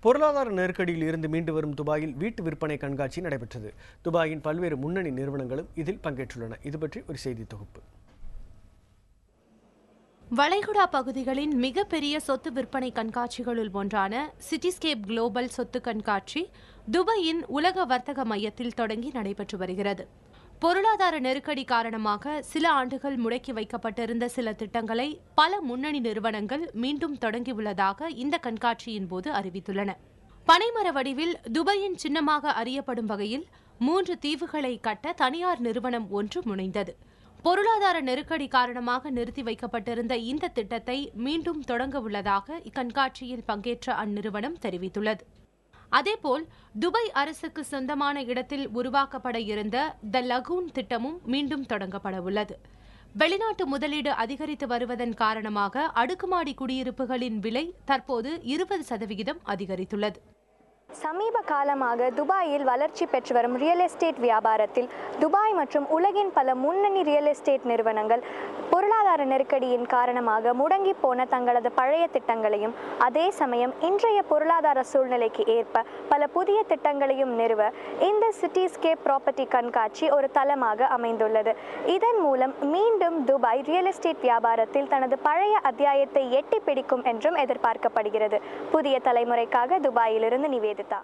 பொருளாதார நெருக்கடியில் இருந்து மீண்டு வரும் துபாயில் வீட்டு விற்பனை கண்காட்சி நடைபெற்றது. துபாயின் பல்வேறு முன்னணி நிறுவனங்களும் இதில் பங்கேற்றுள்ளன. இது பற்றி ஒரு செய்தி தொகுப்பு. வளைகுடா பகுதிகளின் மிகப்பெரிய சொத்து விற்பனை கண்காட்சிகளுள் ஒன்றான சிட்டிஸ்கேப் குளோபல் சொத்து கண்காட்சி துபாயின் உலக வர்த்தக மையத்தில் தொடங்கி நடைபெற்று வருகிறது. பொருளாதார நெருக்கடி காரணமாக சில ஆண்டுகள் முடக்கி வைக்கப்பட்டிருந்த சில திட்டங்களை பல முன்னணி நிறுவனங்கள் மீண்டும் தொடங்கியுள்ளதாக இந்த கண்காட்சியின் போது அறிவித்துள்ளன. பனைமர வடிவில் துபாயின் சின்னமாக அறியப்படும் வகையில் 3 தீவுகளை கட்ட தனியார் நிறுவனம் ஒன்று முனைந்தது. பொருளாதார நெருக்கடி காரணமாக நிறுத்தி வைக்கப்பட்டிருந்த இந்த திட்டத்தை மீண்டும் தொடங்க உள்ளதாக இக்கண்காட்சியில் பங்கேற்ற அந்நிறுவனம் தெரிவித்துள்ளது. அதேபோல் துபாய் அரசுக்கு சொந்தமான இடத்தில் உருவாக்கப்பட இருந்த த லகூன் திட்டமும் மீண்டும் தொடங்கப்பட உள்ளது. வெளிநாட்டு முதலீடு அதிகரித்து வருவதன் காரணமாக அடுக்குமாடி குடியிருப்புகளின் விலை தற்போது 20% அதிகரித்துள்ளது. சமீப காலமாக துபாயில் வளர்ச்சி பெற்று வரும் ரியல் எஸ்டேட் வியாபாரத்தில் துபாய் மற்றும் உலகின் பல முன்னணி ரியல் எஸ்டேட் நிறுவனங்கள் பொருளாதார நெருக்கடியின் காரணமாக முடங்கி போன தங்களது பழைய திட்டங்களையும் அதே சமயம் இன்றைய பொருளாதார சூழ்நிலைக்கு ஏற்ப பல புதிய திட்டங்களையும் நிறுவ இந்த சிட்டிஸ்கேப் ப்ராப்பர்ட்டி கண்காட்சி ஒரு தளமாக அமைந்துள்ளது. இதன் மூலம் மீண்டும் துபாய் ரியல் எஸ்டேட் வியாபாரத்தில் தனது பழைய அத்தியாயத்தை எட்டி பிடிக்கும் என்றும் எதிர்பார்க்கப்படுகிறது. புதிய தலைமுறைக்காக துபாயிலிருந்து நிவேதிதா.